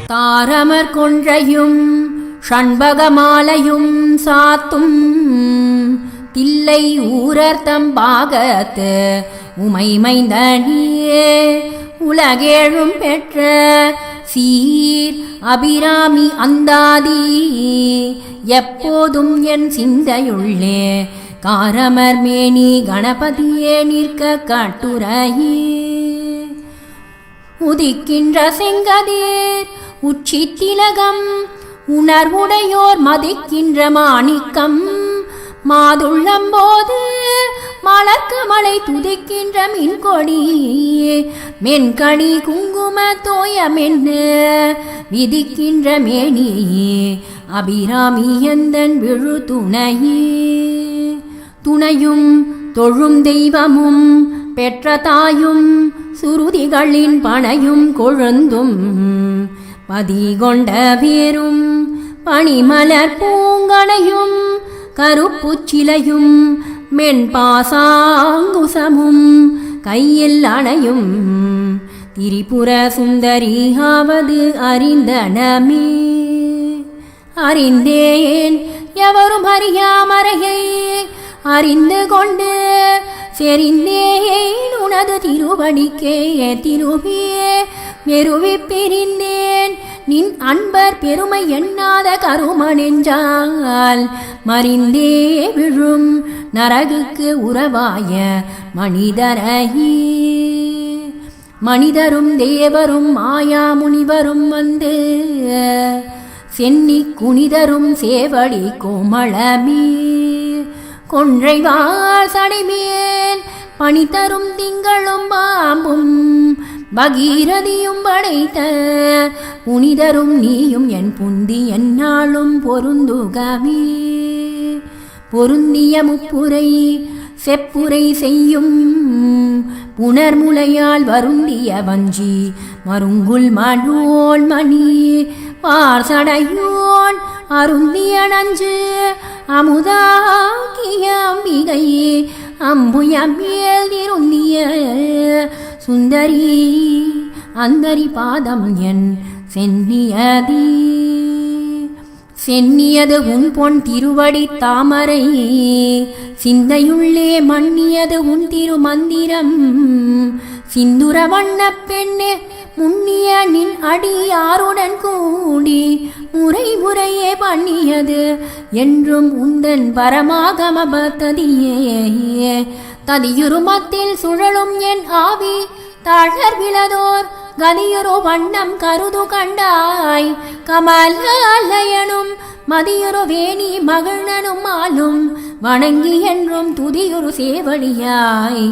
தாரமர் கொன்றையும் ஷண்பகமாலையும் சாத்தும் தில்லை ஊரர்த்தம் பாகத்து உமைமைந்தனியே உலகேழும் பெற்ற சீர் அபிராமி அந்தாதி எப்போதும் என் சிந்தையுள்ளே காரமர் மேனி கணபதியே நிற்க காட்டுரையே உதிக்கின்ற செங்கதிர் உச்சி திலகம் உணர்வுடையோர் மதிக்கின்ற மாணிக்கம் மாதுள்ளம்போது மலர்க்கு மலை துதிக்கின்ற மின்கொடி மென்கணி குங்கும தோயமென்ன விதிக்கின்ற மேனியே அபிராமி எந்தன் விழு துணையே துணையும் தொழும் தெய்வமும் பெற்ற தாயும் சுருதிகளின் பனையும் கொழுந்தும் பதிகொண்ட வேரும் பனிமலர் பூங்கனையும் கருப்புச்சிலையும் மென்பாசாங்குசமும் கையில் அணையும் திரிபுர சுந்தரியாவது அறிந்தனமே அறிந்தேன் எவரும் அறியாமறையை அறிந்து கொண்டு செறிந்தேன் உனது திருவடிக்கே திருவியே மெருவி பிரிந்தேன் நின் அன்பர் பெருமை எண்ணாத கருமனெஞ்சால் மறிந்தே விழும் நரகுக்கு உறவாய மனிதரையே மனிதரும் தேவரும் மாயா முனிவரும் வந்து சென்னி குனிதரும் சேவடி கோமளமே கொன்றைவாள் சடைமேல் பணி தரும் திங்களும் பாம்பும் பகீரதியும் படைத்த புனிதரும் நீயும் என் புந்தி என்னாலும் பொருந்துகவே பொருந்திய முப்புரை செப்புரை செய்யும் புனர்முலையால் வருந்திய வஞ்சி மருங்குல் மனோன் மணி பார்சடையோன் அருந்திய நஞ்சு அமுதாக்கிய அம்பிகை அம்புயமேல் திருந்திய சுந்தரி அந்தரி பாதம் என் சென்னியதி சென்னியது உன் பொன் திருவடி தாமரை சிந்தையுள்ளே மன்னியது உன் திருமந்திரம் சிந்துர வண்ண பெண்ணே முன்னிய நின் அடியாருடன் கூடி முறை முறையே பண்ணியது என்றும் உந்தன் பரமாகம பத்ததியே ததியுருமத்தில் சுழலும் என் ஆவி தாழர் விழதோர் கதியுரு வண்ணம் கருது கண்டாய் கமலயனும் மதியுரு வேணி மகிழ்னனும் ஆளும் வணங்கி என்றும் துதியுரு சேவடியாய்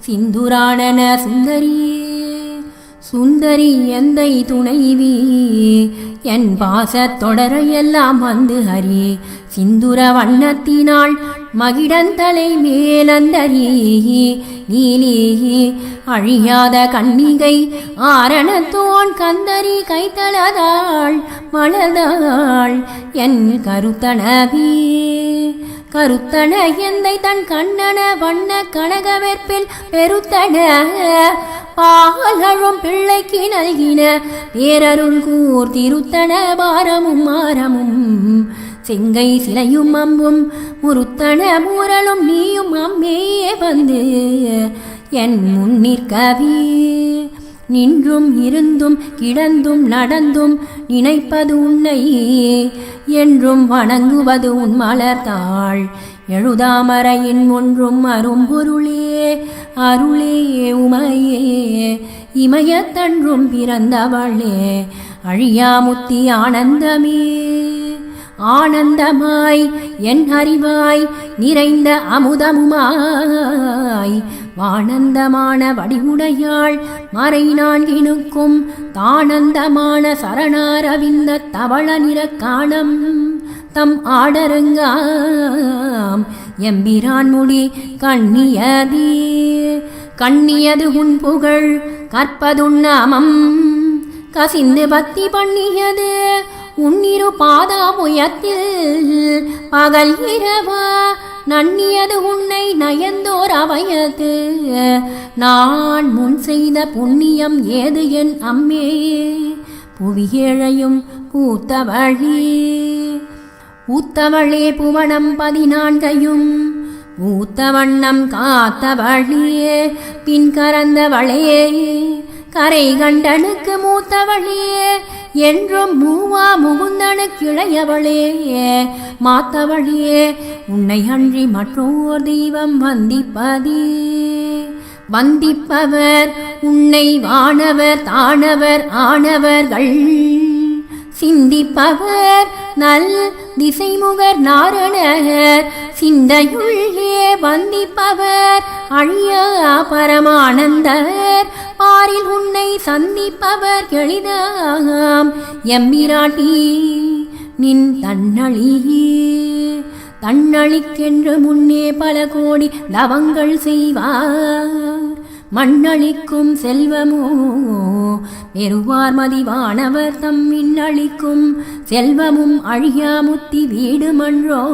சிந்துராணன சுந்தரியே சுந்தரி எந்தை துணைவி என் பாசத் தொடரையெல்லாம் வந்து ஹரி சிந்துர வண்ணத்தினாள் மகிடந்தலை மேலந்தரி நீலி அழியாத கண்ணிகை ஆரணத்தோன் கந்தரி கைத்தளதாள் மலர்ந்தாள் என் கருத்தனவே கருத்தன எந்தை தன் கண்ணன வண்ண கனகவெற்பில் பெருத்தன பாகலும் பிள்ளைக்கு நல்கின பேரருள் கூர் திருத்தன பாரமும் மாரமும் செங்கை சிலையும் அம்பும் முருத்தன மூரலும் நீயும் அம்மையே வந்து என் முன்னிற்கவே நின்றும் இருந்தும் கிடந்தும் நடந்தும் நினைப்பது உன்னை என்றும் வணங்குவது உன் மலர்த்தாள் எழுதாமறையின் ஒன்றும் அரும்பொருளே அருளே உமையே இமயத்தன்றும் பிறந்தவளே அழியாமுத்தி ஆனந்தமே ஆனந்தமாய் என் அறிவாய் நிறைந்த அமுதமுமாய் வானந்தமான வடிவுடையாள் மறை நான்கினுக்கும் தானந்தமான சரணாரவிந்த தவள நிறக்காணம் தம் ஆடரங்காம் எம்பிரான் முடி கண்ணியதே கண்ணியது உன் புகழ் கற்பதுன் நாமம் கசிந்து பக்தி பண்ணியது உன்னிரு பாதாமுயத்தில் பகல் இரவா நன்னியது உன்னை நயந்தோர் அவையது நான் முன் செய்த புண்ணியம் ஏது என் அம்மே புவியேழையும் பூத்தவளே புவனம் 14 பூத்த வண்ணம் காத்தவழியே பின் கறந்தவளே கரை கண்டனுக்கு மூத்தவளே என்றும் மூவா முகுந்தனுக்கு இளையவளே மாத்தவழியே உன்னை அன்றி மற்றோர் தெய்வம் வந்திப்பவர் உன்னை வானவர் தானவர் ஆனவர்கள் சிந்திப்பவர் நல் திசைமுகர் நாரணர் சிந்தையுள்ளே வந்திப்பவர் அழியா பரமானந்தர் பாரில் உன்னை சந்திப்பவர் எளிதாம் எம்பிராட்டி நின் தன்னழிக்கென்று முன்னே பல கோடி தவங்கள் செய்வார் மண்ணளிக்கும் செல்வமோ பெறுவார் மதிவானவர் தம்மின் அளிக்கும் செல்வமும் அழியா முத்தி வீடு மன்றோ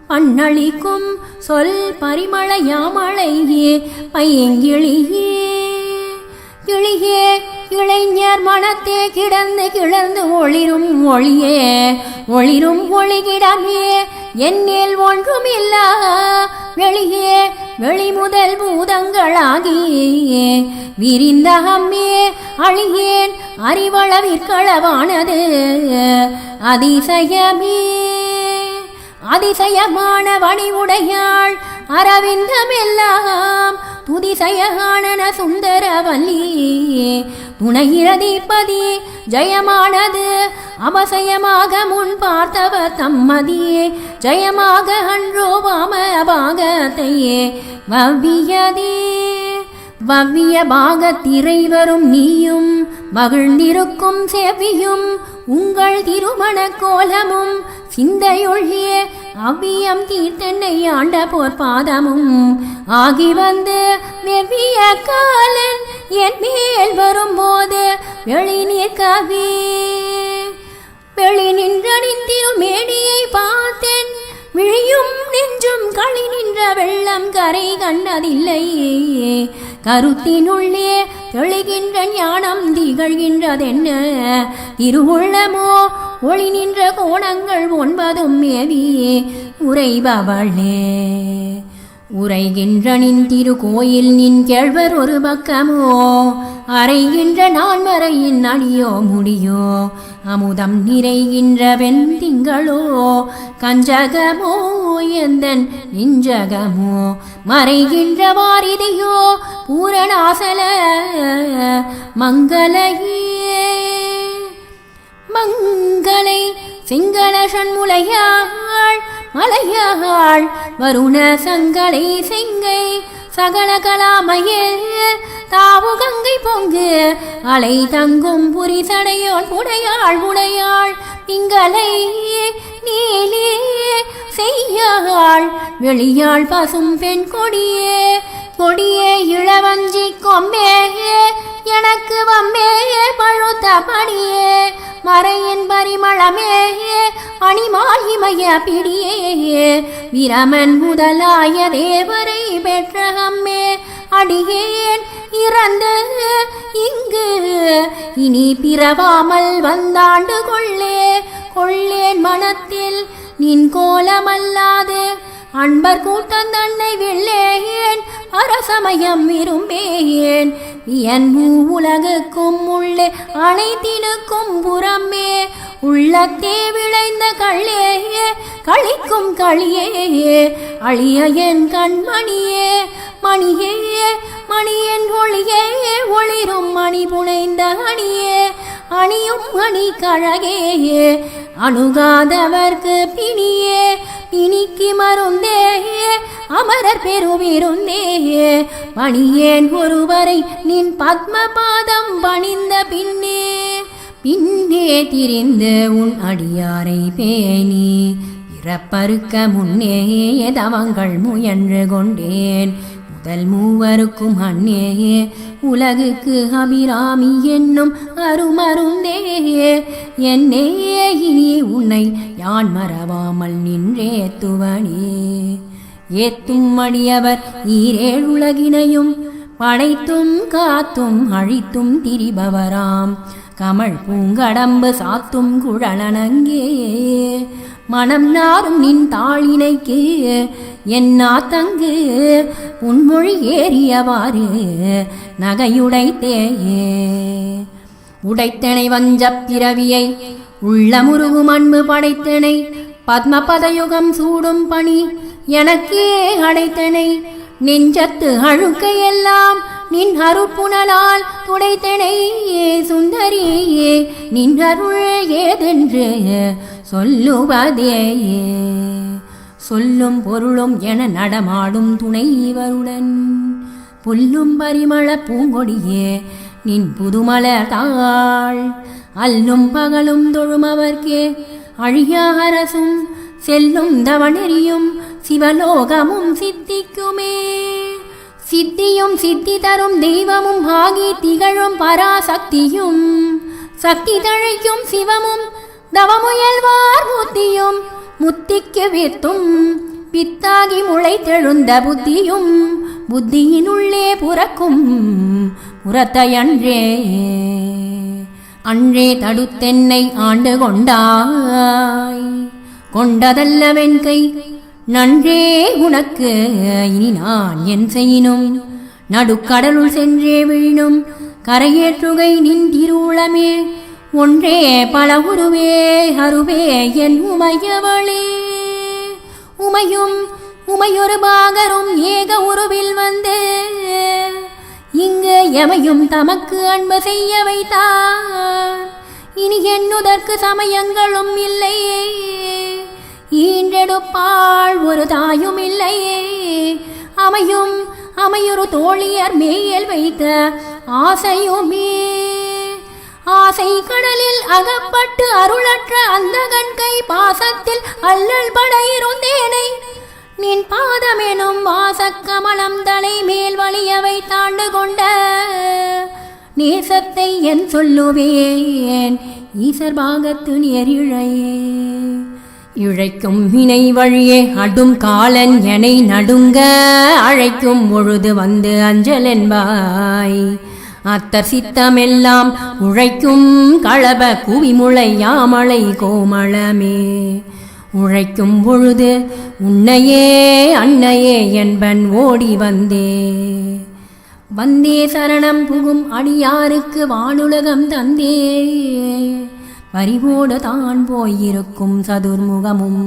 பண்ணளிக்கும் சொல் பரிமளையாமழையே பையங்கிளியே கிளியே இளைஞர் மனத்தே கிளர்ந்து ஒளிரும் ஒளிகிடமே என்னில் ஒன்றுமில்ல வெளியே வெளிமுதல் பூதங்களாகியே விரிந்த அம்மே அழியேன் அறிவளவிற்களவானது அதிசயமான வடிவுடையாள் அரவிந்தமெல்லாம் துதிசயகானன சுந்தரவல்லியே துணையிரதிப்பதி ஜெயமானது அவசயமாக முன் பார்த்தவர் தம்மதியே ஜெயமாக அன்றோ வாமபாகத்தையே வவ்விய பாகத்திரைவரும் நீயும் மகிழ்ந்திருக்கும் செவியும் உங்கள் திருமண கோலமும் சிந்தையொழியே அவ்வியம் தீர்த்தென்னை ஆண்ட போர்பாதமும் ஆகி வந்து வெவ்விய காலன் என் மேல் வரும்போது வெளி நின்ற திருமேனியை பார்த்தேன் விழியும் நெஞ்சும் களி நின்ற வெள்ளம் கரை கண்டதில்லையே கருத்தினுள்ளே தெளிகின்ற ஞானம் திகழ்கின்றதென்ன திருவுள்ளமோ ஒளி நின்ற கோணங்கள் 9 மேவியே உரைகின்ற நின் திருக்கோயில் நின் கேழ்வர் ஒரு பக்கமோ அறைகின்ற நான்மறையின் அடியோ முடியோ அமுதம் நிறைகின்ற வெண்திங்களோ கஞ்சகமோ எந்தன் நெஞ்சகமோ மறைகின்ற வாரிதியோ பூரணாசல மங்களை சிங்கள சண்முலையாள் மலையாள் வருண சங்களை செங்கை சகல கலாமையில் தாவு கங்கை பொங்கு அலை தங்கும் புரிசடையோன் உடையாள் திங்களை நீலே செய்யாள் வெளியாள் பசும் பெண் கொடியே இளவஞ்சி கொம்பே எனக்கு வம்மே பழுத்த படியே மறையின் பரிமளமே அணிமாயிமய பிடியே விரமன் முதலாய தேவரை பெற்ற அம்மே அடியேன் இறந்து இங்கு இனி பிறவாமல் வந்தாண்டு கொள்ளேன் மனத்தில் நின் கோலமல்லாது அன்பர் கூட்டம் தன்னை வெள்ளேன் அரசமயம் விரும்பேன் என் உலகுக்கும் உள்ளே அனைத்தினுக்கும் புறமே உள்ளத்தே விளைந்த கள்ளே கழிக்கும் களியே அழிய என் கண்மணியே மணியன் ஒளியே ஒளிரும் மணி புனைந்த அணியும் அணி கழகே அணுகாதவர்க்கு பிணிக்கு மருந்தே அமரர் பெருவிருந்தே பணியேன் ஒருவரை நின் பத்மபாதம் பணிந்த பின்னே திரிந்து உன் அடியாரை பேணி பிறப்பறுக்க முன்னே தவங்கள் முயன்று கொண்டேன் முதல் மூவருக்கும் அன்னே உலகுக்கு அபிராமி என்னும் அருமருந்தே என்னே இனி உன்னை யான் மறவாமல் நின்றேத்துவனே ஏத்தும் அடியவர் ஈரேழுலகினையும் படைத்தும் காத்தும் அழித்தும் திரிபவராம் கமழ் பூங்கடம்பு சாத்தும் குழலனங்கே மனம் நாரும் நின் தாளினைக்கு என்னா தங்கு உன்மொழி ஏறியவாறு நகையுடைத்தேயே உடைத்தனை வஞ்சப் பிறவியை உள்ளமுருகும் அன்பு படைத்தனை பத்மபதயுகம் சூடும் பணி எனக்கே அடைத்தனை நெஞ்சத்து அழுக்கையெல்லாம் நின் அருட்புணலால் துடைத்தனை சுந்தரியே நின் அருள் ஏதென்று சொல்லுவதேயே சொல்லும் பொருளும் என நடமாடும் துணைவருடன் புல்லும் பரிமள பூங்கொடியே நின் புதுமலர் தாள் அல்லும் பகலும் தொழுமவர்க்கே அழியா அரசும் செல்லும் தவணெறியும் சிவலோகமும் சித்திக்குமே சித்தியும் சித்தி தரும் தெய்வமும் ஆகி திகழும் பராசக்தியும் சக்தி தழைக்கும் சிவமும் தவமுயல்வார் முத்தியும் முத்திக்கு வித்தும் பித்தாகி முளைத்தெழுந்த புத்தியும் புத்தியினுள்ளே புறக்கும் புறத்தையன்றே அன்றே தடுத்தென்னை ஆண்டு கொண்டாய் கொண்டதல்ல வெண்கை நன்றே உனக்கு இனி நான் என் செய்யினும் நடுக்கடலுள் சென்றே விழினும் கரையேற்றுகை நின்றிருளமே ஒன்றே பல உருவே அருவே என் உமையவளே உமையும் உமையொரு பாகரும் ஏக உருவில் வந்து இங்கு எமையும் தமக்கு அன்பு செய்ய வைத்தார் இனி என்னுதற்கு சமயங்களும் இல்லையே ஈன்றெடுப்பாள் ஒரு தாயும் இல்லையே அமையும் அமையொரு தோழியர் மேல் வைத்த ஆசையுமே ஆசை கடலில் அகப்பட்டு அருளற்ற அந்த கண்கை பாசத்தில் அல்லல் பட இருந்தேனை நின் பாதமெனும் வாசக்கமலம் தலை மேல் வலியவை தாண்டு கொண்ட நேசத்தை என் சொல்லுவேன் ஈசர் பாகத்து நேரிழையே இழைக்கும் வினை வழியே அடும் காலன் எனை நடுங்க அழைக்கும் பொழுது வந்து அஞ்சல் என்பாய் அத்தர் சித்தமெல்லாம் உழைக்கும் களப குவிமுளை யாமலை கோமளமே உழைக்கும் பொழுது உன்னையே அன்னையே என்பன் ஓடி வந்தே வந்தே சரணம் புகும் அடியாருக்கு வானுலகம் தந்தே பறிவோடு தான் போயிருக்கும் சதுர்முகமும்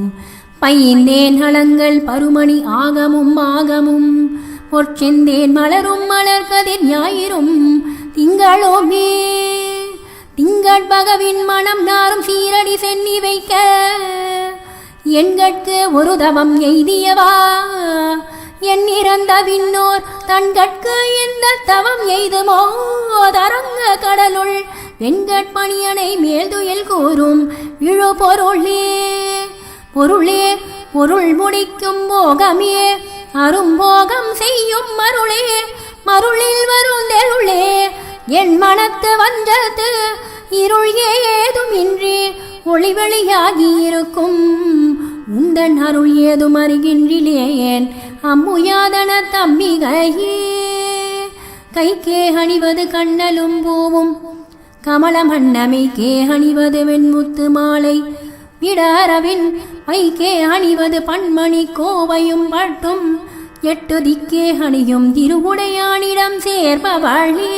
பைந்தேன் நலங்கள் பருமணி ஆகமும் ஆகமும் பொற்செந்தேன் மலரும் மலர் கதிர் ஞாயிறும் திங்களோமே திங்கள் பகவின் மனம் நாரும் சீரடி சென்னி வைக்க எண்கட்கு ஒரு தவம் எய்தியவா என் இறந்த விண்ணோர் தன்கட்கு இந்த தவம் எய்துமோ தரங்க கடலுள் வெண்கட்பணியனை மேல்துயில் கூறும் விழு பொருளே பொருளே பொருள் முடிக்கும் போகமே அரும்போகம் செய்யும் மருளே மருளில் வரும் தெருளே என் மனத்து வந்தது இருள் ஏதும் இன்றி ஒளிவெளியாகி இருக்கும் உந்தன் அருள் ஏதும் அறிகின்றிலேன் அம்முயாதன தம்பிகையே கைக்கே அணிவது கண்ணலும் பூவும் கமலமன்னமைக்கே அணிவது வெண்முத்து மாலை விடாரவின் பைக்கே அணிவது பன்மணி கோவையும் பட்டும் எட்டு திக்கே அணியும் திருவுடையானிடம் சேர்பவளே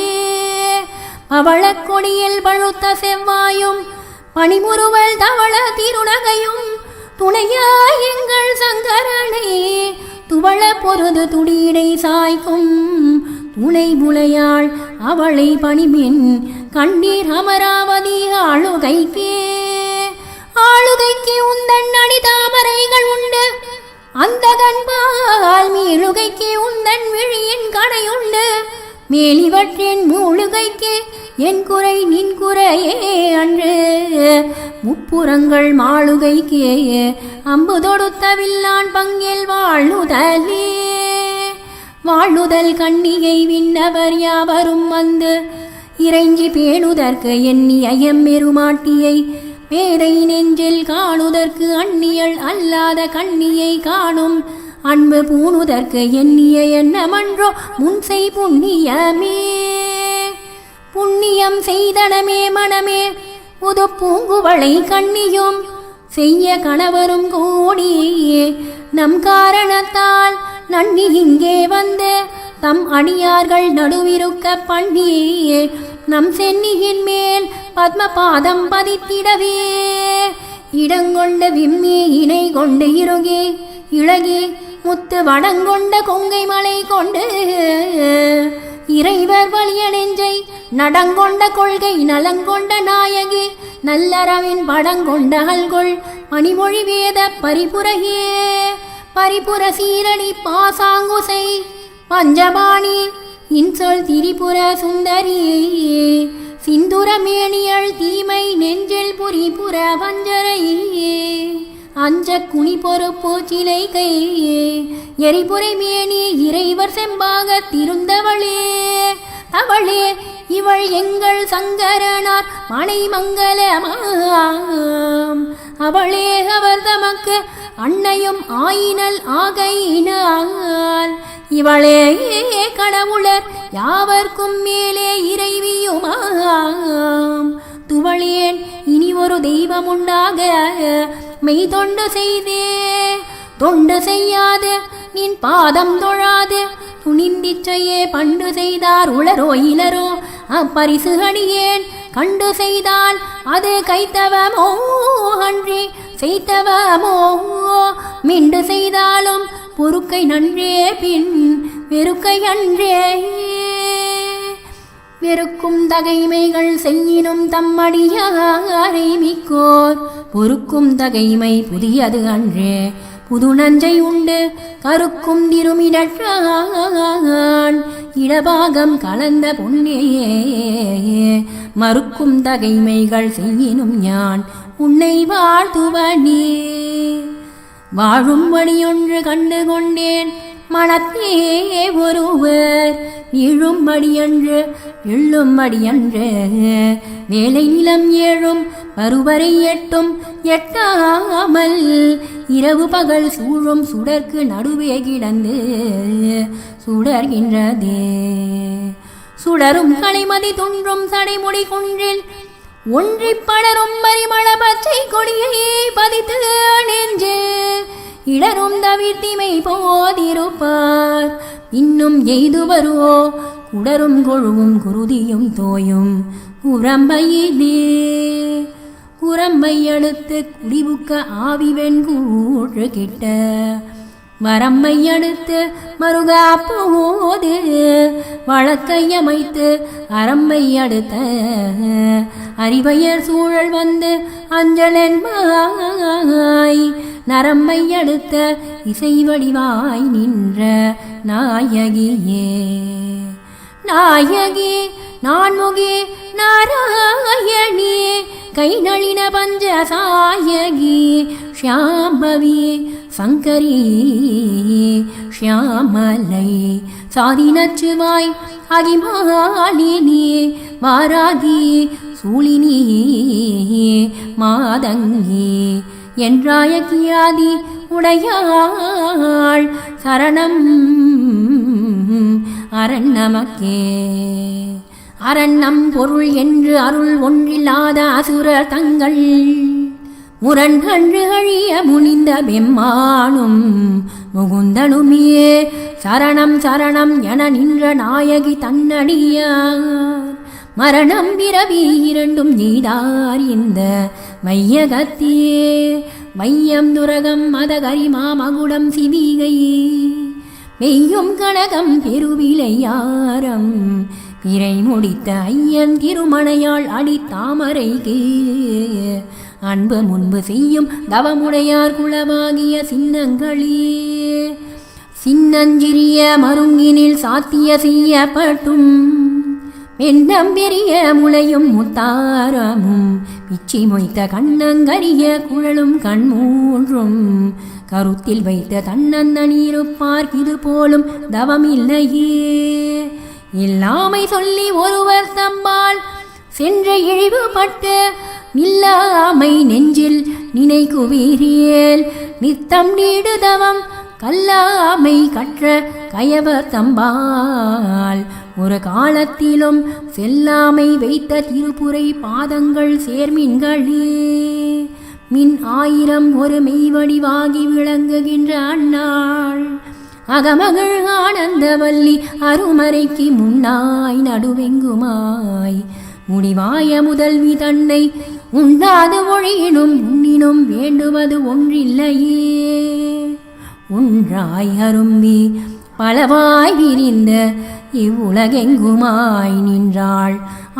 அவளக் கொடியில் பழுத்த செவ்வாயும் பனிமுறுவல் தவள திருநகையும் துணையாய் எங்கள் சங்கரனே துவள பொருது துடியடை சாய்க்கும் துணை முளையாள் அவளை பணிமின் கண்ணீர் அமராவதி ஆளுகைக்கே ஆளுகைக்கு உந்தன் அடி தாமரைகள் உண்டு அந்த கண்பால் மீளுகைக்கு உந்தன் விழியின் கடையுண்டு மேலிவற்றின் மூழுகைக்கு என் குறை நின் குறையே அன்று முப்புறங்கள் மாளுகைக்கே அம்பு தொடுத்தவில்லான் பங்கில் வாழுதலே வாழுதல் கண்ணிகை விண்ணவர் யாவரும் வந்து இறைஞ்சி பேணுதற்கு எண்ணிய எம்மெருமாட்டியை பேரை நெஞ்சில் காணுதற்கு அந்நியல் அல்லாத கண்ணியை காணும் அன்பு பூணுதற்கு எண்ணிய எண்ணமன்றோ முன்செய் புண்ணியமே புண்ணிய புண்ணியம் செய்தனமே மனமே புது பூங்குவளை கண்ணியும் செய்ய கணவரும் கூடி நம் காரணத்தால் நன்னி இங்கே வந்து தம் அடியார்கள் நடுவிருக்க பண்ணி நம் சென்னியின் மேல் பத்மபாதம் பதித்திடவே இடங்கொண்ட விம்மி இணை கொண்டு இறுகி இழகி முத்து வடங்கொண்ட கொங்கை மலை கொண்டு இறைவர் வலிய நெஞ்சை நடங்கொண்ட கொள்கை நலங்கொண்ட நாயகி நல்லறவின் படங்கொண்ட அல்கொள் மணிமொழி வேத பரிபுரையே பரிபுர சீரணி பாசாங்குசை பஞ்சபாணி இன்சொல் திரிபுர சுந்தரி சிந்துரமேனியள் தீமை நெஞ்சில் புரிபுர வஞ்சரையே அஞ்ச குனி பொறுப்பு சிலை கை எரிபுரை மேனி இறைவர் செம்பாக திருந்தவளே அவளே இவள் எங்கள் சங்கரனார் மனை மங்களமாம் அவளே அவர் தமக்கு அன்னையும் ஆயினல் ஆகையினால் இவளே கடவுளர் யாவர்க்கும் மேலே இறைவியுமாம் துவளேன் இனி ஒரு தெய்வம் உண்டாக மெய் தொண்டு செய்தே தொண்டு செய்யாது நின் பாதம் தொழாது துணிந்திச்சையே பண்டு செய்தார் உளரோ இளரோ அப்பரிசு அணியேன் கண்டு செய்தால் அது கைத்தவமோ அன்றி செய்தவமோ மிண்டு செய்தாலும் பொறுக்கை நன்றே பின் வெறுக்கை அன்றே வெறுக்கும் தகைமைகள் செய்யினும் தம்மடியாரை மிக்கோர் பொறுக்கும் தகைமை புதியது அன்றே புது நஞ்சை உண்டு கருக்கும் திருமிடான் இடபாகம் கலந்த பொன்னேயே மறுக்கும் தகைமைகள் செய்யினும் ஞான் உன்னை வாழ்த்துவனே வாழும் வழியொன்று கண்டு கொண்டேன் மனத்தே ஒருவர் இழும்படியன்று எள்ளும்படியன்று வேலை நிலம் ஏழும் பருவரை எட்டும் எட்டாமல் இரவு பகல் சூழும் சுடர்க்கு நடுவே கிடந்து சுடர்கின்றதே சுடரும் கலைமதி துன்றும் சடைமுடி குன்றில் ஒன்றி படரும் பரிமள பச்சை கொடியை பதித்து நெஞ்சு இடரும் தவிர்த்திமை போதிருப்பார் இன்னும் எய்து வருவோ குடரும் கொழுவும் குருதியும் தோயும் உரம்பையிலே உரம்பை அடுத்து குடிபுக்க ஆவிவெண் கூழு கிட்ட வரம்மை அடுத்து மருகா போது வழக்கையமைத்து அரம்பை அடுத்த அறிவையர் சூழல் வந்து அஞ்சலென்பாய் நரம்பை அடுத்த இசை வடிவாய் நின்ற நாயகியே நாயகி நான்முகி நாராயணி கை நளின பஞ்சசாயகி ஷியாம்பவி சங்கரி ஷியாமலை சாதினச்சுவாய் அகிமாலினி வாராகி சூழினி மாதங்கி என்றாய கியாதி உடையாள் சரணம் அரண் நமக்கே அரண்நம் பொருள் என்று அருள் ஒன்றில்லாத அசுரர் தங்கள் முரண்கன்று அழிய முனிந்த பெம்மானும் முகுந்தனுமியே சரணம் சரணம் என நின்ற நாயகி தன்னடியார் மரணம் பிறவி இரண்டும் நீதார் இந்த மையகத்தியே மையம் துரகம் மதகரிமா மகுடம் சிவிகை மெய்யும் கனகம் பெருவிலையாரம் பிறை முடித்த ஐயன் திருமணையாள் அடித்தாமரைக்கு அன்பு முன்பு செய்யும் தவமுடையார் குலவாகிய சின்னங்களே சின்னஞ்சிறிய மருங்கினில் சாத்திய செய்யப்பட்டும் எண்ணம் பெரிய முளையும் முத்தாரமும் பிச்சி மொய்த்த கண்ணங்கரிய குழலும் கண்மூன்றும் கருத்தில் வைத்த தன்னந்தனீருப்பார் இது போலும் தவமில்லையே இல்லாமை சொல்லி ஒருவர் தம்பால் சென்ற இழிவுபட்டு நில்லாமை நெஞ்சில் நினைக்குவீரியேல் நித்தம் நீடுதவம் கல்லாமை கற்ற கயவர் தம்பால் ஒரு காலத்திலும் செல்லாமை வைத்த திருப்புரை பாதங்கள் சேர்மின்களே. மின் 1000 ஒரு மெய்வடிவாகி விளங்குகின்ற அந்நாள் அகமகள் ஆனந்தவல்லி அருமறைக்கு முன்னாய் நடுவெங்குமாய் முடிவாய முதல்வி தன்னை உண்டாது ஒழியினும் உண்ணினும் வேண்டுவது ஒன்றில்லையே. ஒன்றாய் அரும்பி பலவாய் விரிந்த இவ்வுலகெங்குமாய் நின்றாள்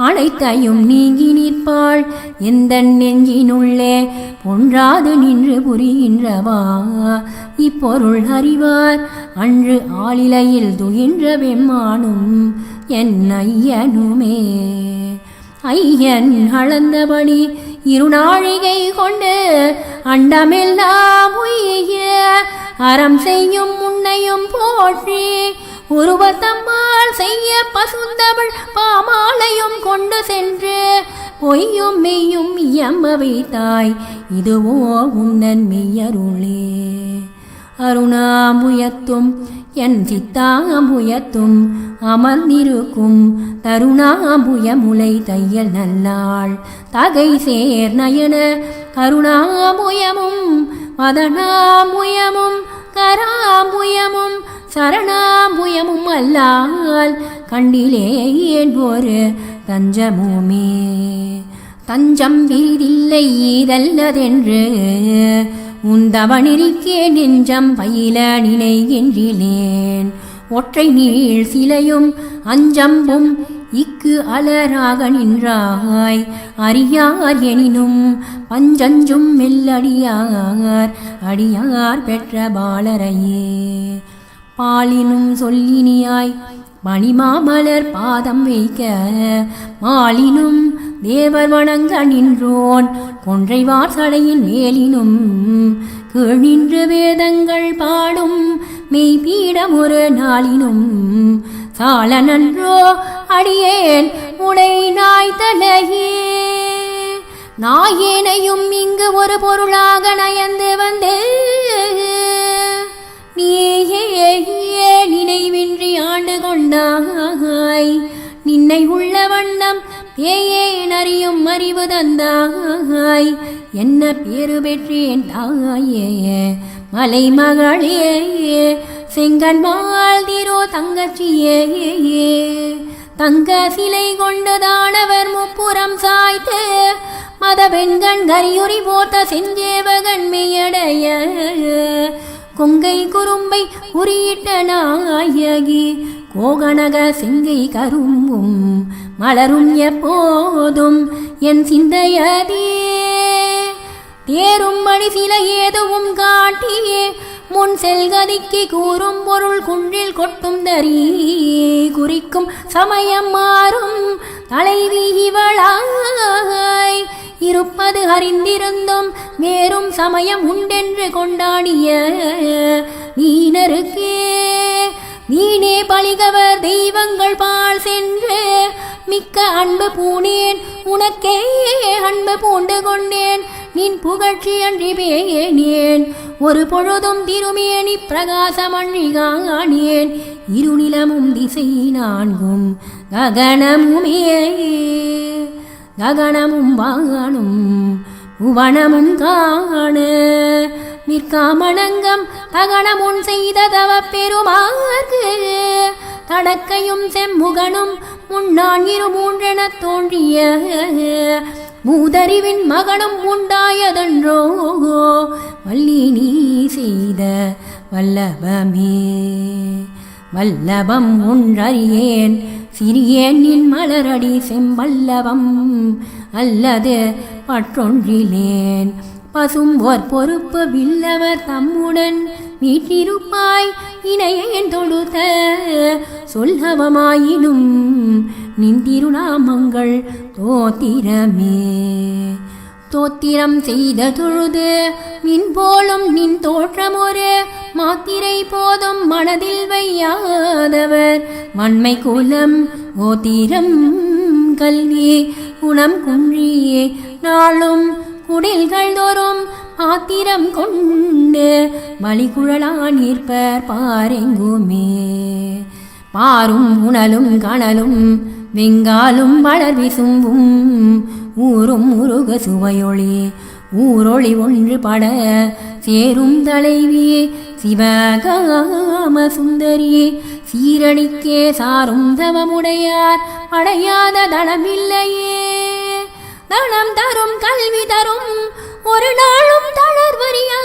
அனைத்தையும் நீங்கி நிற்பாள் எந்த நெஞ்சினுள்ளே ஒன்றாது நின்று புரிகின்றவா இப்பொருள் அறிவார் அன்று ஆளிலையில் துயின்ற வெம்மானும் என் ஐயனுமே. ஐயன் அளந்தபடி இருநாழிகை கொண்டு அண்டமெல்லாம் உய்ய அறம் செய்யும் முன்னையும் போற்றி உருவத்தம்மாள் செய்ய பசுந்தமிழ் பாமாலையும் கொண்டு சென்று பொய்யும் மெய்யும் இயம்ப வைத்தாய் இதுவோ உந்தன் மெய்யருளே. அருணாமுயத்தும் என் சித்தாம்புயத்தும் அமர்ந்திருக்கும் தருணாம்புயமுலை தையல் நல்லாள் தகை சேர் நயன கருணாம்புயமும் மதனாம்புயமும் கராம்புயமும் சரணாம்புயமும் அல்லால் கண்டிலே ஒரு தஞ்சமுமே. தஞ்சம் வீதில்லை ஈதல்லதென்று உந்தவனிருக்கே நெஞ்சம் பயில நினைகின்றிலேன் ஒற்றை நீள் சிலையும் அஞ்சம்பும் இக்கு அலராக நின்றாய் அறியார் எனினும் பஞ்சஞ்சும் மெல்லடியார் அடியார் பெற்ற பாலரையே. பாலினும் சொல்லினியாய் மணிமாமலர் பாதம் வைக்க மாலினும் தேவர் வணங்க நின்றோன் கொன்றைவார் சடையின் மேலினும் கீழ்நின்று வேதங்கள் பாடும் மெய்பீடம் ஒரு நாளினும் சால நன்றோ அடியேன் உடை நாய் தலையே. நாயேனையும் இங்கு ஒரு பொருளாக நயந்து வந்தே நீயே நினைவின்றி ஆண்டு கொண்டாய் நின்னை உள்ள வண்ணம் ஏன் அறியும் அறிவு தந்தாய் என்ன பேரு பெற்றேன் தாயே மலை மகளே செங்கன் வாழ்திரோ தங்கச்சியே. தங்க சிலை கொண்டுதானவர் முப்புறம் சாய்த்து மத பெண்கண் கரியுரி போத்த செஞ்சேவகன் மெய்யடைய கொங்கை குறும்பை உரியிட்ட நாயகி கோகனக செங்கை கரும்பும் மலரும் எப்போதும் என் சிந்தையதே. தேரும் மணி சில ஏதுவும் காட்டியே முன் செல்கதிக்கு கூறும் பொருள் குன்றில் கொட்டும் தரி குறிக்கும் சமயம் மாறும் தலைவி இவளாய் இருப்பது அறிந்திருந்தும் வேறும் சமயம் உண்டென்று கொண்டாடிய நீனருக்கே நீனே பழிகவர் தெய்வங்கள் பால் சென்று மிக்க அன்பு பூணேன் உனக்கே அன்பு பூண்டு கொண்டேன் நின் புகழ்ச்சி அன்றி பேணேன் ஒரு பொழுதும் திருமேனி பிரகாசமன்றி காணேன் இருநிலமும் திசை நான்கும் ககனமுமே ககனமும் வானும் புவனமும் காண நிற்காமணங்கம் தகனமுன் செய்த தவ பெருமார்க்கு தடக்கையும் செம்முகனும் முன்னான் 2 தோன்றிய மூதறிவின் மகனும் உண்டாயதன்றோ வள்ளி நீ செய்த வல்லபமே. வல்லபம் ஒன்றறியேன் சிறியேன் நின் மலரடி செம்பல்லவம் அல்லது பற்றொன்றிலேன் பசும் ஓர் பொறுப்பு வில்லவர் தம்முடன் வீட்டிருப்பாய் இணையேன் தொழுத சொல்லவமாயினும் நின் திருநாமங்கள் தோத்திரமே. தோத்திரம் செய்த தொழுது மின் போலும் நின் தோற்றம் ஒரு மாத்திரை போதும் மனதில் வையாதவர் மண்மை குலம் ஓத்திரம் கல்வி குணம் குன்றியே நாளும் குடில்கள் தோறும் ஆத்திரம் கொண்டு வலிகுழலா நிற்பர் பாரெங்குமே. பாரும் உணலும் கணலும் வெங்காலும் வளர் விசும்பும் ஊரும் முருக சுவையொளி ஊரொளி ஒன்று பட சேரும் தலைவி சிவகாம சுந்தரி சீரணிக்கே சாரும் தவமுடையார் அடையாத தளமில்லையே. தளம் தரும் கல்வி தரும் ஒரு நாளும் தளர்வரியா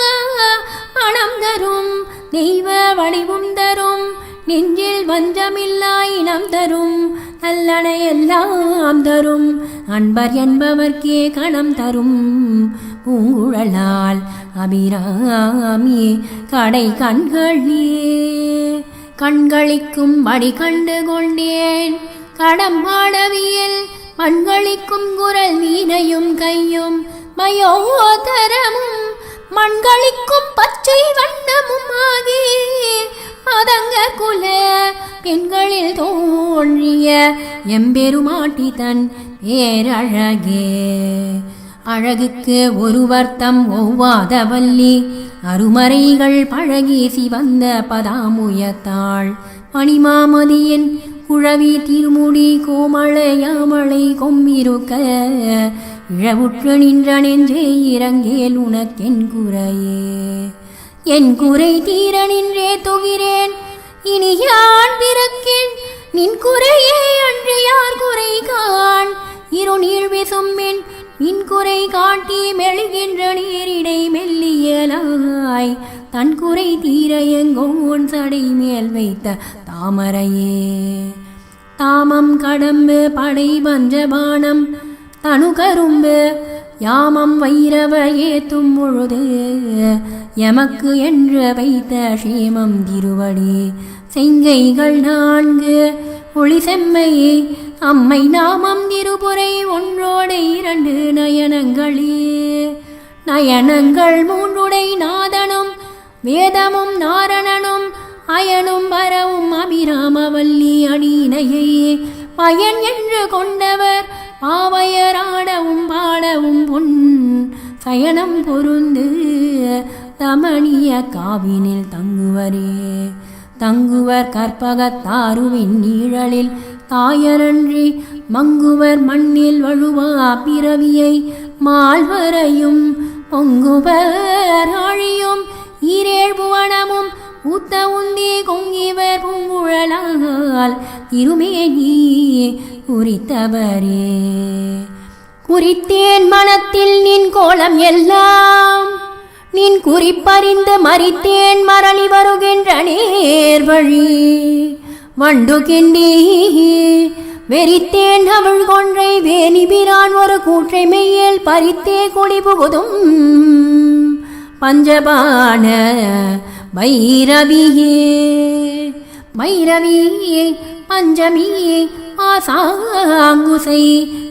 பணம் தரும் தெய்வ வடிவும் தரும் நெஞ்சில் வஞ்சமில்லா இனம் தரும் நல்லனை எல்லாம் தரும் அன்பர் என்பவர்க்கே கணம் தரும் பூங்குழலால் அபிராமி கடை கண்களே. கண்களிக்கும் வடி கண்டு கொண்டேன் கடம் பாடவியல் மண்களிக்கும் குரல் வீணையும் கையும் மயோதரமும் மண்களிக்கும் பச்சை வண்ணமும் ஆகி அதங்க குல பெண்களில் தோன்றிய எம்பெருமாட்டி தன் பேரழகே. அழகுக்கு ஒரு வர்த்தம் ஒவ்வாத வள்ளி அருமறைகள் பழகி சிவந்த பதாமுயத்தாள் மணிமாமதியின் குழவி திருமுடி கோமளையாமலை கொம்பிருக்க இழவுற்று நின்ற நெஞ்சே இறங்கேல் உனக்கென் குறையே. என் குறை தீர நின்றே துகிறேன் இனி யான் பிறக்கேன் நின் குறையே அன்று யார் குறை காண் இரு நீள் விசும்பின் நின் குறை காட்டி மெழுகின்ற நீரிடை மெல்லியலாய் தன் குறை தீர எங்கோன் சடை மேல் வைத்த தாமரையே. தாமம் கடம்பு படை பஞ்சபானம் தனு கரும்பு யாமம் வைரவ ஏத்தும் பொழுது எமக்கு என்று வைத்த க்ஷேமம் திருவடி செங்கைகள் 4 ஒளி செம்மையே அம்மை நாமம் திருபுரை ஒன்றோடு 2 நயனங்களே. நயனங்கள் 3 நாதனும் வேதமும் நாரணனும் அயனும் பரவும் அபிராமவல்லி அடியினையை பயன் என்று கொண்டவர் பாவையராடவும் பாடவும் பொன் சயனம் பொருந்து தமணிய காவினில் தங்குவரே. தங்குவர் கற்பகத்தாருவின் நீழலில் தாயரன்றி மங்குவர் மண்ணில் வழுவா பிறவியை மால்வரையும் பொங்குவர் ஆழியும் ஈரேழ் புவனமும் ஊத்த உந்தி கொங்கிவர் பூங்குழலால் திருமேனி குறித்தவரே. குறித்தேன் மனத்தில் நின் கோலம் எல்லாம் நின் குறிப்பறிந்து மறித்தேன் மரளி வருகின்ற நேர்வழி வண்டு கிண்டி வெறித்தேன் அவள் கொன்றை வேணிபிரான் ஒரு கூற்றை மெய்யேல் பறித்தே குடி புகுதும் பஞ்சபான பைரவியே. பைரவியே பஞ்சமியே ஆசாங்குசை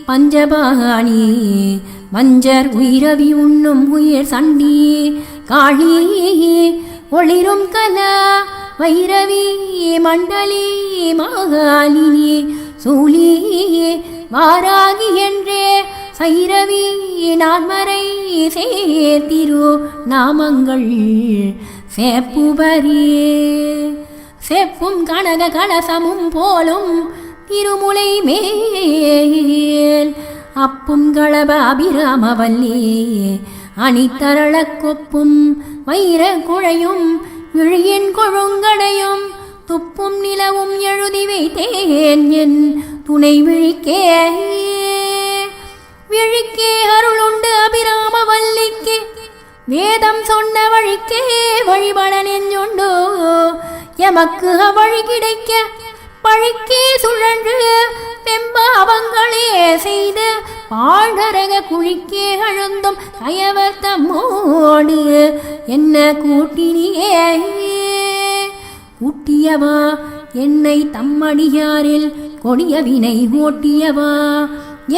பஞ்சபாணி வஞ்சர் உயிரவி உண்ணும் உயிர் சண்டி காளியே ஒளிரும் கலா வைரவி மண்டலி மகாலினி சூலியே வாராகி என்றே சைரவி நான்மறை சேர்த்திரு நாமங்கள் சேப்புபரியே. செப்பும் கனக கலசமும் போலும் திருமுலை மேல் அப்பும் களப அபிராமவல்லி அணித்தரள கொப்பும் வைர குழையும் விழியின் கொழுங்கடையும் துப்பும் நிலவும் எழுதி வைத்தேன் என் துணை விழிக்கே. விழிக்கே அருளுண்டு அபிராமவல்லிக்கு வேதம் சொன்ன வழிக்கே வழிபட நெஞ்சுண்டோ எமக்கு அவ்வழி கிடைக்க பழிக்கே சுழன்று பெம்பாவங்களே செய்து பாழ்நரக குழிக்கே அழுந்தும் கயவர் தம்மோடு என்ன கூட்டினியே. கூட்டியவா என்னை தம்மடியாரில் கொடிய வினை ஓட்டியவா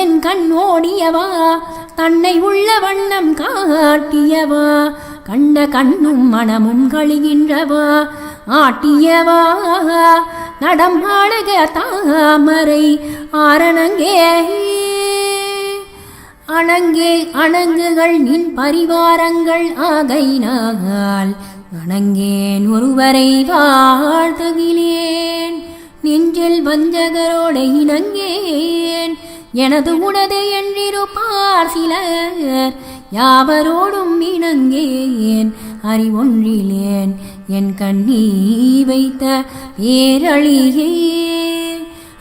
என் கண் ஓடியவா தன்னை உள்ள வண்ணம் காட்டியவா கண்ட கண்ணும் மனமும் கழிகின்றவா ஆட்டியவா நடம் ஆடக தாமரை ஆரணங்கே. அணங்கே அணங்குகள் நின் பரிவாரங்கள் ஆகையினால் வணங்கேன் ஒருவரை வாழ்த்துகிலேன். நெஞ்சில் வஞ்சகரோட இணங்கேன் எனது உனது என்றிருப்பார் சிலர் யாவரோடும் இணங்கேன் அறிவொன்றிலேன் என் கண்ணீ வைத்த பேரழியே.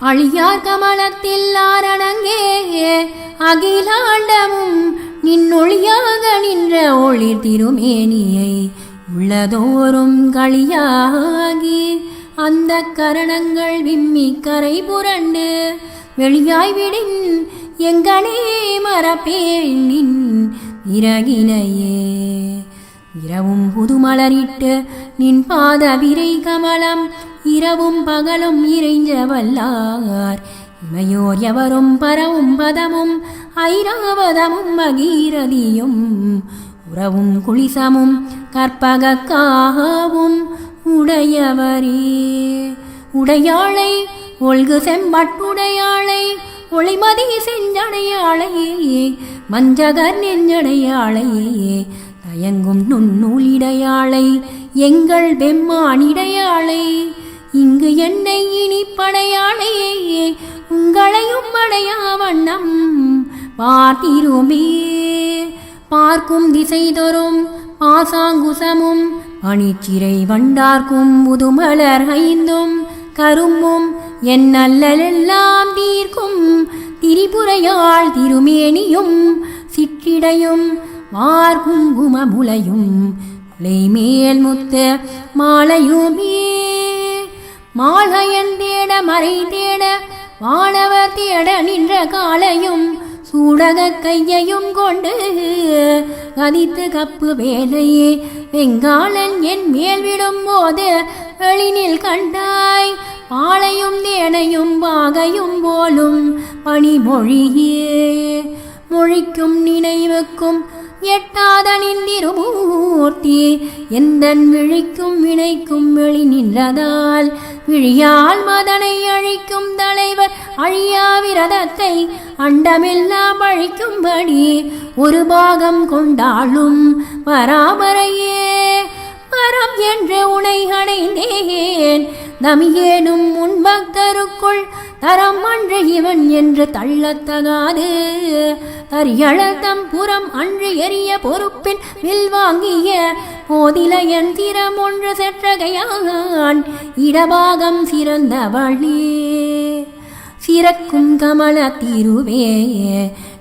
அழியார் கமலத்தில் ஆரணங்கே அகிலாண்டமும் நின்னொழியாக நின்ற ஒளிர் திருமேனியை உள்ளதோறும் களியாகி அந்த கரணங்கள் விம்மி கரை புரண்டு வெளியாய் விடின் எங்கனே மரப்பேனின் இறகினையே. இரவும் புதுமலரிட்டு நின் பாத விரை கமலம் இரவும் பகலும் இறைஞ்ச வல்லார் இமையோர் எவரும் பரவும் பதமும் ஐராவதமும் மகீரதியும் உறவும் குளிசமும் கற்பகக்காவும் உடையவரே. உடையாளை ஒல்கு செம்பட்டுடையாளை ஒளிமதி செஞ்சடையாளை மஞ்சகர் நெஞ்சடையாளை தயங்கும் நுண்ணூலிடையாளை எங்கள் பெம்மானிடையாளை இங்கு என்னை இனிப்படையாளை உங்களையும் அடையா வண்ணம் பார்த்திருமே. பார்க்கும் திசை தோறும் பாசாங்குசமும் பனிச்சிறை வண்டார்க்கும் முதுமலர் ஐந்தும் கரும்பும் என் நல்லலெல்லாம் தீர்க்கும் திரிபுரையாள் திருமேனியும் சிற்றிடையும் மார்குங்கும முலையும் முலை மேல் முத்த மாலையுமே. மாலையன் தேட மறை தேட வானவர் தேட நின்ற காலையும் சூடக கையையும் கொண்டு கதித்து கப்பு வேலையே வெங்காலன் என் மேல் விடும் போது எழினில் கண்டாய் பாலையும் தேனையும் வாகையும் போலும் பனிமொழியே. மொழிக்கும் நினைவுக்கும் எட்டாத நின்றிருமூர்த்தி எந்தன் விழிக்கும் வினைக்கும் வெளி நின்றதால் விழியால் மதனை அழிக்கும் தலைவர் அழியா விரதத்தை அண்டமெல்லாம் அழிக்கும்படி ஒரு பாகம் கொண்டாளும் பராமரையே. பரம் என்று உனை அடைந்தேன் தமியேனும் உன் பக்தருக்குள் தரம் அன்று இவன் என்று தள்ளத்தகாது தரியழத்தம் புறம் அன்று எரிய பொறுப்பின் வில் வாங்கிய போதிலையன் திறம் ஒன்று செற்றகையான் இடபாகம் சிறந்தவளே. சிறக்கும் கமல தீருவே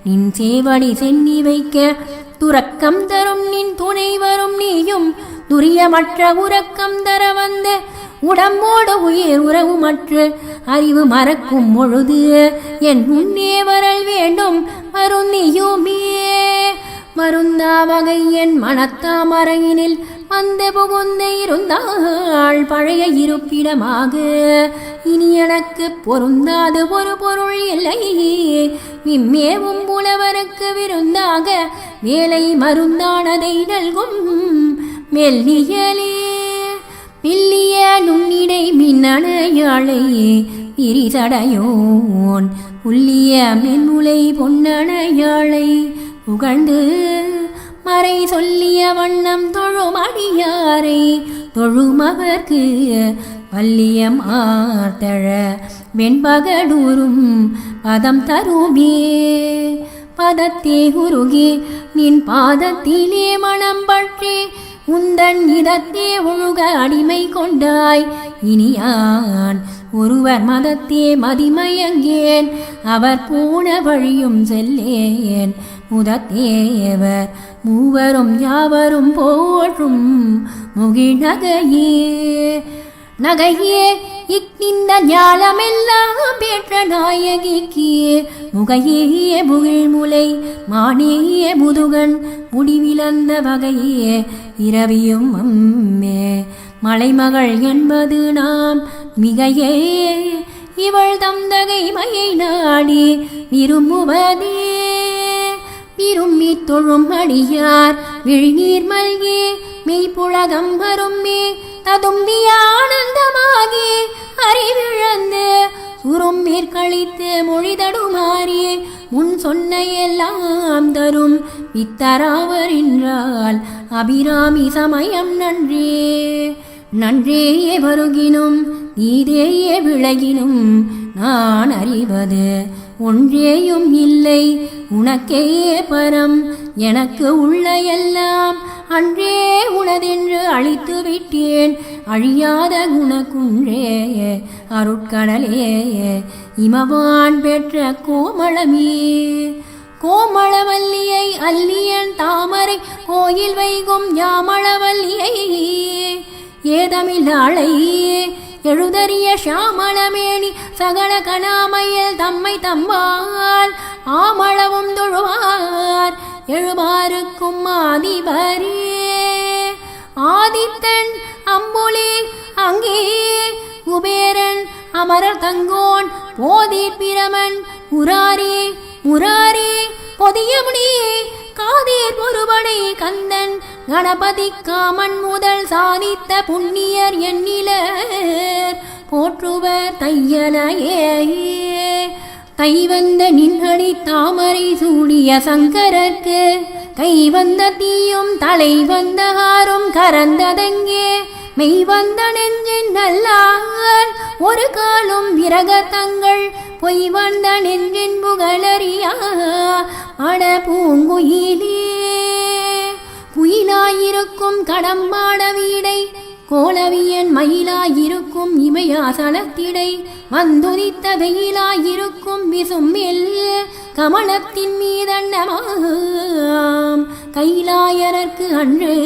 நின் சேவடி சென்னி வைக்க துறக்கம் தரும் நின் துணை வரும் நீயும் துரியமற்ற உறக்கம் தர வந்த உடம்போடு உயிர் உறவுமற்று அறிவு மறக்கும் பொழுது என் முன்னே வரல் வேண்டும் மருந்தியுமே. மருந்தா வகை என் மனத்தாமரையினில் அந்த புகுந்த இருந்தாள் பழைய இருப்பிடமாக இனி எனக்கு பொருந்தாது ஒரு பொருள் இல்லை. விம்மேவும் புலவருக்கு விருந்தாக வேலை மருந்தானதை நல்கும் மெல்லியலே. பில்லிய நுண்ணிடை மின்னணையாளை இரிசடையோன் புல்லிய மென்முலை பொன்னணையாளை புகழ்ந்து மறை சொல்லிய வண்ணம் தொழும் அடியாரை தொழுமவர்க்கு வல்லியம் ஆர்த்தழ வெண்பகடூரும் பதம் தருமே. பதத்தே உருகி நின் பாதத்திலே மனம் பற்றி உந்தன் இதத்தே ஒழுக அடிமை கொண்டாய் இனியான் ஒருவர் மதத்தே மதிமயங்கேன் அவர் போன வழியும் செல்லேன் முதத்தேவர் மூவரும் யாவரும் போற்றும் முகிழ்நகையே. நகையே இக்கிந்த ஞாலமெல்லாம் பெற்ற நாயகிக்கு முகையே முகிழ்முலை மானேயே முதுகன் முடிவிழந்த வகையே இரவியும் அம்மே மலைமகள் என்பது நாம் மிகையே இவள் தந்தகை மையை நாடி விரும்புவதே. விரும்பி தொழும் அடியார் விழிநீர் மல்கி மெய்ப்புலகம் வரும்பி ததும்பிய ஆனந்தமாகி அறிவிழந்து சுரும்பீர் கழித்து மொழி தடுமாறி முன் சொன்ன எல்லாம் தரும் வித்தராவர் என்றால் அபிராமி சமயம் நன்றே. நன்றேயே வருகினும் நீதேயே விலகினும் நான் அறிவது ஒன்றேயும் இல்லை உனக்கேயே பரம். எனக்கு உள்ள எல்லாம் அன்றே உனதென்று அழித்து விட்டேன். அழியாத குணக்குன்றே அருட்கடலே இமவான் பெற்ற கோமளமே. கோமளவல்லியை அல்லியன் தாமரை கோயில் வைகும் யாமளவல்லியை ஏதமில்லாளை எழுதறிய ஷாமளமேனி சகல கணாமையில் தம்மை தம்பால் ஆமளவும் தொழுவார் எழுமாறுக்கும் ஆதிபரே. ஆதித்தன் அம்புலி அங்கே குபேரன் அமரர் தங்கோன் போதிர் பிரமன் முராரி முராரி பொதியமுனி காதீர் ஒருபடை கந்தன் கணபதி காமன் முதல் சாதித்த புண்ணியர் எண்ணிலர் போற்றுவர் தையனையே. தைவந்த நின்னடி தாமரை சூடிய சங்கரர்க்கு கைவந்த தீயும் தலை வந்த ஆறும் கரந்ததெங்கே மெய்வந்த நெஞ்சின் நல்லார் ஒரு காலும் விரகத்தங்கள் பொய் வந்த நெஞ்சின் புகழறியா அட பூங்குயிலே. குயிலாயிருக்கும் கடம்பாட வீடை கோலவியன் மயிலாயிருக்கும் இமயாசலத்திடை வந்துதித்த வெயிலாயிருக்கும் விசும்பில் கமலத்தின் மீதன்னமாம் கைலாயரற்கு அன்று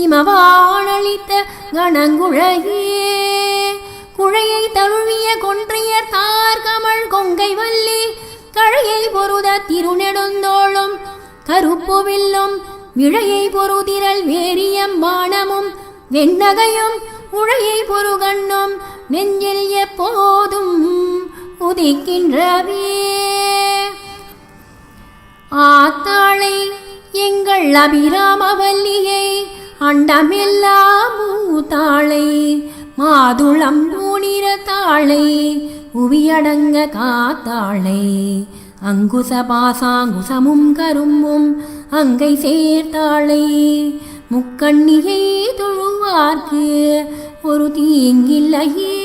இமவானளித்த கணங்குழையே. குழையை தழுவிய கொன்றையர் தார் கமழ் கொங்கை வல்லி கழையை பொருத திருநெடுந்தோளும் கருப்புவில்லும் விழையை பொருதிரல் வேரியம் பானமும் வெண்ணகையும் உழையை பொருகண்ணும் நெஞ்சில் எப்போதும் உதிக்கின்றவே. ஆத்தாளை எங்கள் அபிராமவல்லியை அண்டமெல்லாம் மூத்தாளை மாதுளம் பூணிர தாளை உவியடங்க காத்தாளை அங்குச பாசாங்குசமும் கரும்பும் அங்கை சேர்த்தாளை முக்கண்ணியை தொழுவார்க்கு ஒரு தீங்கில்லையே.